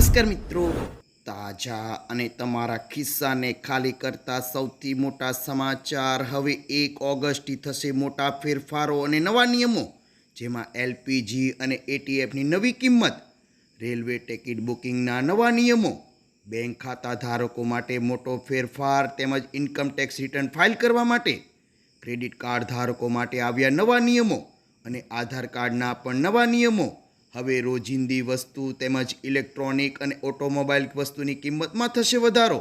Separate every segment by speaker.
Speaker 1: નમસ્કાર મિત્રો, તાજા અને તમારા ખિસ્સાને ખાલી કરતા સૌથી મોટા સમાચાર. હવે 1 ઓગસ્ટથી થશે મોટા ફેરફારો અને નવા નિયમો, જેમાં એલપીજી અને એટીએફની નવી કિંમત, રેલવે ટિકિટ બુકિંગના નવા નિયમો, બેંક ખાતા ધારકો માટે મોટો ફેરફાર તેમજ ઇન્કમ ટેક્સ રિટર્ન ફાઇલ કરવા માટે, ક્રેડિટ કાર્ડ ધારકો માટે આવ્યા નવા નિયમો અને આધાર કાર્ડના પણ નવા નિયમો. હવે રોજિંદી વસ્તુ તેમજ ઇલેક્ટ્રોનિક અને ઓટોમોબાઈલ વસ્તુની કિંમતમાં થશે વધારો.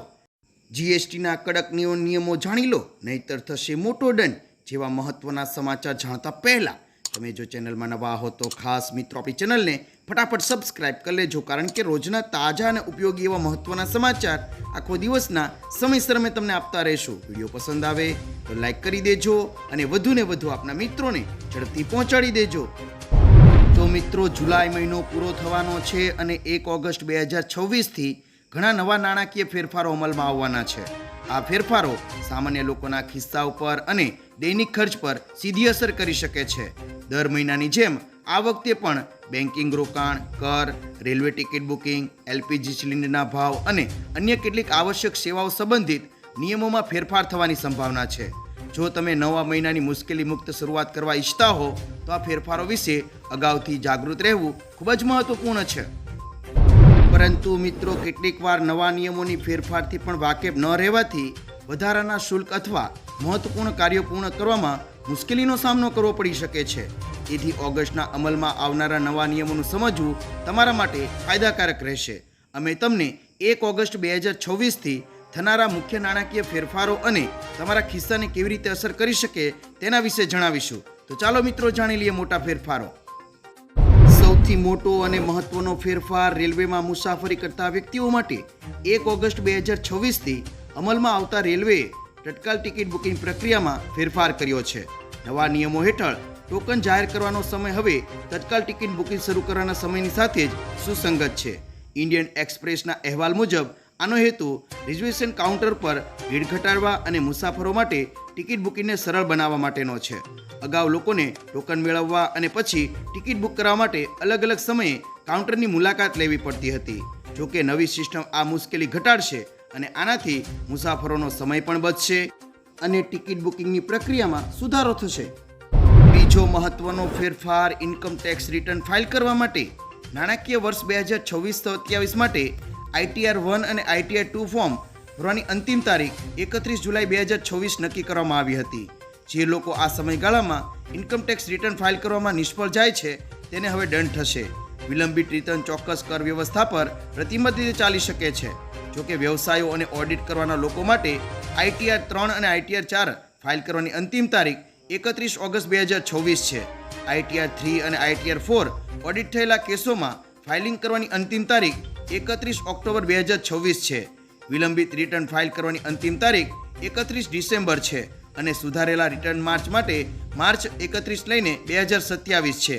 Speaker 1: જીએસટીના કડક નિયમો જાણી લો, નહીતર થશે મોટો દંડ. જેવા મહત્વના સમાચાર જાણતા પહેલાં તમે જો ચેનલમાં નવા હો તો ખાસ મિત્રો આપણી ચેનલને ફટાફટ સબસ્ક્રાઇબ કરી લેજો, કારણ કે રોજના તાજા અને ઉપયોગી એવા મહત્વના સમાચાર આખો દિવસના સમયસર અમે તમને આપતા રહીશું. વિડીયો પસંદ આવે તો લાઈક કરી દેજો અને વધુને વધુ આપના મિત્રોને ઝડપથી પહોંચાડી દેજો. તો મિત્રો, જુલાઈ મહિનો પૂરો થવાનો છે અને 1 ઓગસ્ટ 2026થી ઘણા નવા નાણાકીય ફેરફારો અમલમાં આવવાના છે. આ ફેરફારો સામાન્ય લોકોના ખિસ્સા ઉપર અને દૈનિક ખર્ચ પર સીધી અસર કરી શકે છે. દર મહિનાની જેમ આ વખતે પણ બેન્કિંગ રોકાણ, કર, રેલવે ટિકિટ બુકિંગ, એલપીજી સિલિન્ડરના ભાવ અને અન્ય કેટલીક આવશ્યક સેવાઓ સંબંધિત નિયમોમાં ફેરફાર થવાની સંભાવના છે. જો તમે નવા મહિનાની મુશ્કેલી મુક્ત શરૂઆત કરવા ઈચ્છતા હો તો આ ફેરફારો વિશે અગાઉથી જાગૃત રહેવું ખૂબ જ મહત્વપૂર્ણ છે. પરંતુ મિત્રો, કેટલીક વાર નવા નિયમોની ફેરફારથી પણ વાકેફ ન રહેવાથી વધારાના શુલ્ક અથવા મહત્વપૂર્ણ કાર્યો પૂર્ણ કરવામાં મુશ્કેલીનો સામનો કરવો પડી શકે છે. તેથી ઓગસ્ટના અમલમાં આવનારા નવા નિયમોનું સમજવું તમારા માટે ફાયદાકારક રહેશે. અમે તમને 1 ઓગસ્ટ 2026થી થનારા મુખ્ય નાણાકીય ફેરફારો અને તમારા ખિસ્સાને કેવી રીતે અસર કરી શકે તેના વિશે જણાવીશું. તો ચાલો મિત્રો, જાણી લઈએ મોટા ફેરફારો. સૌથી મોટો અને મહત્વનો ફેરફાર રેલવેમાં મુસાફરી કરતા વ્યક્તિઓ માટે 1 ઓગસ્ટ 2026થી અમલમાં આવતા રેલવેએ તત્કાલ ટિકિટ બુકિંગ પ્રક્રિયામાં ફેરફાર કર્યો છે. નવા નિયમો હેઠળ ટોકન જાહેર કરવાનો સમય હવે તત્કાલ ટિકિટ બુકિંગ શરૂ કરવાના સમયની સાથે જ સુસંગત છે. ઇન્ડિયન એક્સપ્રેસના અહેવાલ મુજબ આનો હેતુ રિઝર્વેશન કાઉન્ટર પર ભીડ ઘટાડવા અને મુસાફરો માટે ટિકિટ બુકિંગને સરળ બનાવવા માટેનો છે. અગાઉ લોકોને ટોકન મેળવવા અને પછી ટિકિટ બુક કરવા માટે અલગ અલગ સમયે કાઉન્ટરની મુલાકાત લેવી પડતી હતી. જોકે નવી સિસ્ટમ આ મુશ્કેલી ઘટાડશે અને આનાથી મુસાફરોનો સમય પણ બચશે અને ટિકિટ બુકિંગની પ્રક્રિયામાં સુધારો થશે. બીજો મહત્વનો ફેરફાર ઇન્કમ ટેક્સ રિટર્ન ફાઇલ કરવા માટે. નાણાકીય વર્ષ 2026-27 માટે ITR 1 અને ITR 2 ફોર્મ ભરવાની અંતિમ તારીખ 31 જુલાઈ 2026 નક્કી કરવામાં આવી હતી. જે લોકો આ સમયગાળામાં ઇન્કમ ટેક્સ રિટર્ન ફાઇલ કરવામાં નિષ્ફળ જાય છે તેને હવે દંડ થશે. વિલંબિત રિટર્ન ચોક્કસ કર વ્યવસ્થા પર પ્રતિબંધ રીતે ચાલી શકે છે. જોકે વ્યવસાયો અને ઓડિટ કરવાના લોકો માટે ITR 3 અને ITR 4 ફાઇલ કરવાની અંતિમ તારીખ 31 ઓગસ્ટ 2026 છે. ITR 3 અને ITR 4 ઓડિટ થયેલા કેસોમાં ફાઇલિંગ કરવાની અંતિમ તારીખ 31 ઓક્ટોબર 2026 છે. વિલંબિત રિટર્ન ફાઇલ કરવાની અંતિમ તારીખ 31 ડિસેમ્બર છે અને સુધારેલા રિટર્ન માટે માર્ચ 31 લઈને 2027 છે.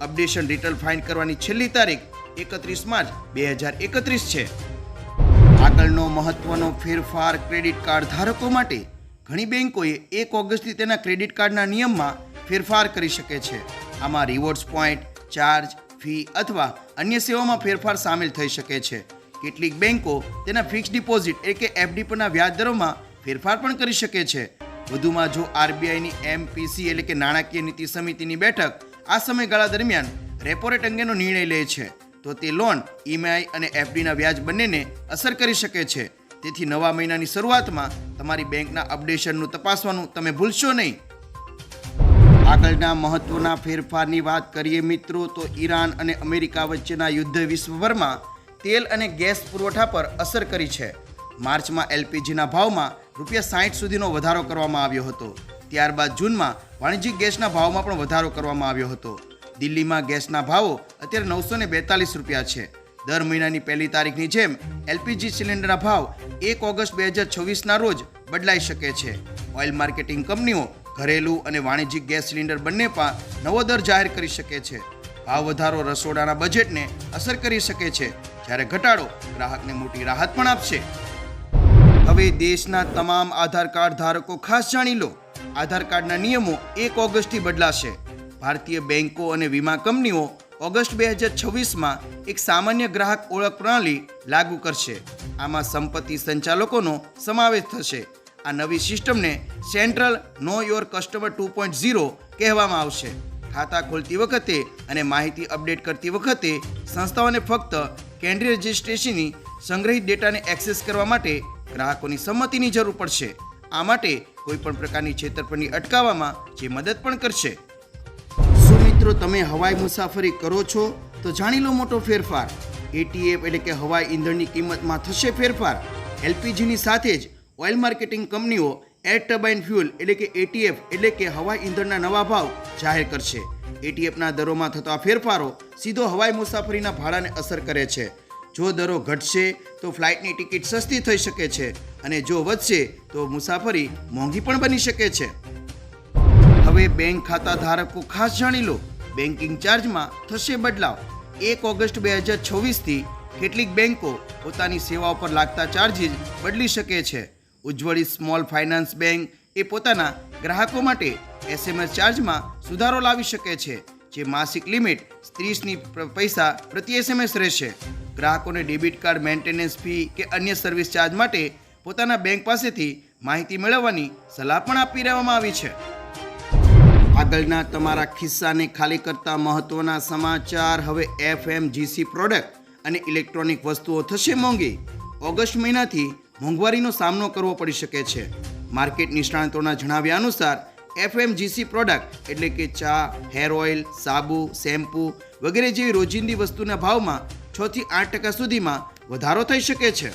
Speaker 1: અપડેશન રિટર્ન ફાઇલ કરવાની છેલ્લી તારીખ 31 માર્ચ 2031 છે. આગળનો મહત્વનો ફેરફાર ક્રેડિટ કાર્ડ ધારકો માટે. ઘણી બેંકોએ 1 ઓગસ્ટથી તેના ક્રેડિટ કાર્ડના નિયમમાં ફેરફાર કરી શકે છે. આમાં રિવોર્ડ્સ પોઈન્ટ, ચાર્જ, ફી અથવા અન્ય સેવાઓમાં ફેરફાર સામેલ થઈ શકે છે. કેટલીક બેંકો તેના ફિક્સ ડિપોઝિટ એટલે કે FD પરના વ્યાજ દરોમાં ફેરફાર પણ કરી શકે છે. વધુમાં, જો RBIની MPC એટલે કે નાણાકીય નીતિ સમિતિની બેઠક આ સમયગાળા દરમિયાન રેપો રેટ અંગેનો નિર્ણય લે છે તો તે લોન, EMI અને FDના વ્યાજ બંનેને અસર કરી શકે છે. તેથી નવા મહિનાની શરૂઆતમાં તમારી બેંકના અપડેશનનું તપાસવાનું તમે ભૂલશો નહીં. આગળના મહત્વના ફેરફારની વાત કરીએ મિત્રો, તો ઈરાન અને અમેરિકા વચ્ચેના યુદ્ધ વિશ્વભરમાં તેલ અને ગેસ પુરવઠા પર અસર કરી છે. માર્ચમાં LPGના ભાવમાં ₹60 સુધીનો વધારો કરવામાં આવ્યો હતો. ત્યારબાદ જૂનમાં વાણિજ્યિક ગેસના ભાવમાં પણ વધારો કરવામાં આવ્યો હતો. દિલ્હીમાં ગેસના ભાવો અત્યારે ₹942 છે. દર મહિનાની પહેલી તારીખની જેમ LPG સિલિન્ડરના ભાવ 1 ઓગસ્ટ 2026ના રોજ બદલાઈ શકે છે. ઓઇલ માર્કેટિંગ કંપનીઓ ઘરેલું અને વાણિજ્યિક ગેસ સિલિન્ડર બંને પર નવો દર જાહેર કરી શકે છે. ભાવ વધારો રસોડાના બજેટને અસર કરી શકે છે, જ્યારે ઘટાડો ગ્રાહકને મોટી રાહત પણ આપશે. હવે દેશના તમામ આધાર કાર્ડ ધારકો ખાસ જાણી લો, આધાર કાર્ડના નિયમો 1 ઓગસ્ટથી બદલાશે. ભારતીય બેંકો અને વીમા કંપનીઓ ઓગસ્ટ 2026માં એક સામાન્ય ગ્રાહક ઓળખ પ્રણાલી લાગુ કરશે. આમાં સંપત્તિ સંચાલકોનો સમાવેશ થશે. આ નવી સિસ્ટમને સેન્ટ્રલ નો યોર કસ્ટમર 2.0 કહેવામાં આવશે. ખાતા ખોલતી વખતે અને માહિતી અપડેટ કરતી વખતે સંસ્થાઓને ફક્ત કેન્દ્રીય રજિસ્ટ્રેશનની સંગ્રહિત ડેટાને એક્સેસ કરવા માટે ગ્રાહકોની સંમતિની જરૂર પડશે. આ માટે કોઈપણ પ્રકારની છેતરપિંડી અટકાવવામાં જે મદદ પણ કરશે. શું મિત્રો તમે હવાઈ મુસાફરી કરો છો તો જાણી લો મોટો ફેરફાર. એટીએફ એટલે કે હવાઈ ઈંધણની કિંમતમાં થશે ફેરફાર. એલપીજીની સાથે જ ઓઇલ માર્કેટિંગ કંપનીઓ એર ટર્બાઇન ફ્યુઅલ એટલે કે એટીએફ એટલે કે હવાઈ ઈંધણના નવા ભાવ જાહેર કરશે. એટીએફના દરોમાં થતા ફેરફારો સીધો હવાઈ મુસાફરીના ભાડાને અસર કરે છે. જો દરો ઘટશે તો ફ્લાઇટની ટિકિટ સસ્તી થઈ શકે છે અને જો વધશે તો મુસાફરી મોંઘી પણ બની શકે છે. હવે બેંક ખાતા ધારકો ખાસ જાણી લો, બેન્કિંગ ચાર્જમાં થશે બદલાવ. 1 ઓગસ્ટ 2026થી કેટલીક બેંકો પોતાની સેવાઓ પર લાગતા ચાર્જીસ બદલી શકે છે. ઉજ્જવળી સ્મોલ ફાઇનાન્સ બેંક એ પોતાના ગ્રાહકો માટે એસએમએસ ચાર્જમાં સુધારો લાવી શકે છે, જે માસિક લિમિટ 30 પૈસા પ્રતિ એસએમએસ રહેશે. ગ્રાહકોને ડેબિટ કાર્ડ મેન્ટેનન્સ ફી કે અન્ય સર્વિસ ચાર્જ માટે પોતાના બેંક પાસેથી માહિતી મેળવવાની સલાહ પણ આપી રહેવામાં આવી છે. આગળના તમારા ખિસ્સાને ખાલી કરતા મહત્વના સમાચાર. હવે એફએમજીસી પ્રોડક્ટ અને ઇલેક્ટ્રોનિક વસ્તુઓ થશે મોંઘી. ઓગસ્ટ મહિનાથી મોંઘવારીનો સામનો કરવો પડી શકે છે. માર્કેટ નિષ્ણાતોના જણાવ્યા અનુસાર એફએમજીસી પ્રોડક્ટ એટલે કે ચા, હેર ઓઇલ, સાબુ, શેમ્પૂ વગેરે જેવી રોજિંદી વસ્તુના ભાવમાં 6 થી 8% સુધીમાં વધારો થઈ શકે છે.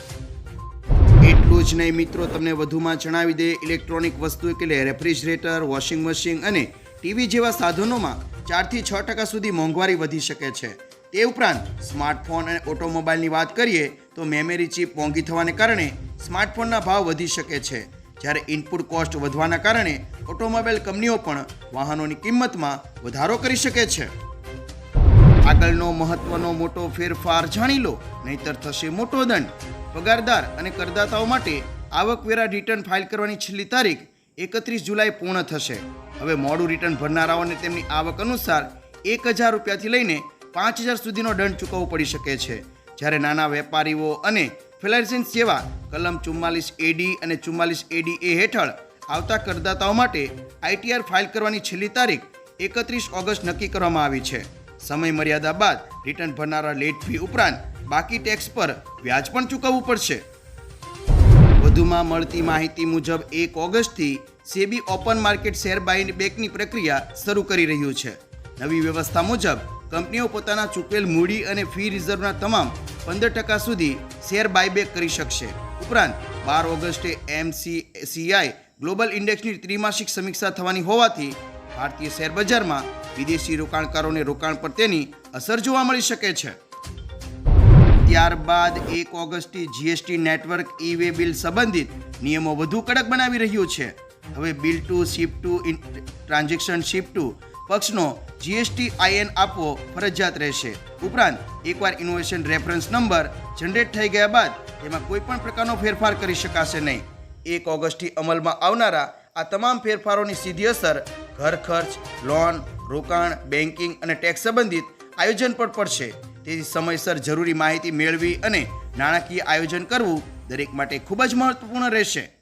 Speaker 1: એટલું જ નહીં મિત્રો, તમને વધુમાં જણાવી દે, ઇલેક્ટ્રોનિક વસ્તુ એટલે રેફ્રિજરેટર, વોશિંગ મશીન અને ટીવી જેવા સાધનોમાં 4 થી 6% સુધી મોંઘવારી વધી શકે છે. તે ઉપરાંત સ્માર્ટફોન અને ઓટોમોબાઈલની વાત કરીએ તો મેમરી ચિપ મોંઘી થવાને કારણે સ્માર્ટફોનના ભાવ વધી શકે છે. જ્યારે ઇનપુટ કોસ્ટ વધવાના કારણે ઓટોમોબાઈલ કંપનીઓ પણ વાહનોની કિંમતમાં વધારો કરી શકે છે. આગળનો મહત્વનો મોટો ફેરફાર જાણી લો, નહીતર થશે મોટો દંડ. પગારદાર અને કરદાતાઓ માટે આવકવેરા રિટર્ન ફાઇલ કરવાની છેલ્લી તારીખ 31 જુલાઈ પૂર્ણ થશે. હવે મોડું રિટર્ન ભરનારાઓને તેમની આવક અનુસાર 1000 રૂપિયાથી લઈને 5000 સુધીનો દંડ ચૂકવવો પડી શકે છે. જ્યારે નાના વેપારીઓ અને ફ્રીલાન્સર્સ જેવા કલમ 44 AD અને 44 ADA હેઠળ આવતા કરદાતાઓ માટે આઈટીઆર ફાઇલ કરવાની છેલ્લી તારીખ 31 ઓગસ્ટ નક્કી કરવામાં આવી છે. સમય મર્યાદા બાદ રિટર્ન ભરનારા લેટ ફી ઉપરાંત બાકી ટેક્સ પર વ્યાજ પણ ચૂકવવું પડશે. વધુમાં મળતી માહિતી મુજબ 1 ઓગસ્ટથી સેબી ઓપન માર્કેટ શેર બાયબેકની પ્રક્રિયા શરૂ કરી રહ્યું છે. નવી વ્યવસ્થા મુજબ કંપનીઓ પોતાના ચૂકવેલ મૂડી અને ફી રિઝર્વના તમામ 15% સુધી શેર બાયબેક કરી શકશે. ઉપરાંત 12 ઓગસ્ટે MSCI ગ્લોબલ ઇન્ડેક્સની ત્રિમાસિક સમીક્ષા થવાની હોવાથી ભારતીય શેર બજારમાં વિદેશી રોકાણકારોને રોકાણ પર તેની અસર જોવા મળી શકે છે. ત્યારબાદ 1 ઓગસ્ટથી જીએસટી નેટવર્ક ઈ-વે બિલ સંબંધિત નિયમો વધુ કડક બનાવી રહ્યું છે. હવે bill to ship to transaction ship to પક્ષનો જીએસટી IN આપવો ફરજિયાત રહેશે. ઉપરાંત એકવાર ઇનોવેશન રેફરન્સ નંબર જનરેટ થઈ ગયા બાદ તેમાં કોઈ પણ પ્રકારનો ફેરફાર કરી શકાશે નહીં. 1 ઓગસ્ટથી અમલમાં આવનારા આ તમામ ફેરફારોની સીધી અસર ઘર ખર્ચ, લોન, રોકાણ, બેન્કિંગ અને ટેક્સ સંબંધિત આયોજન પર પડશે. તેથી સમયસર જરૂરી માહિતી મેળવી અને નાણાકીય આયોજન કરવું દરેક માટે ખૂબ જ મહત્વપૂર્ણ રહેશે.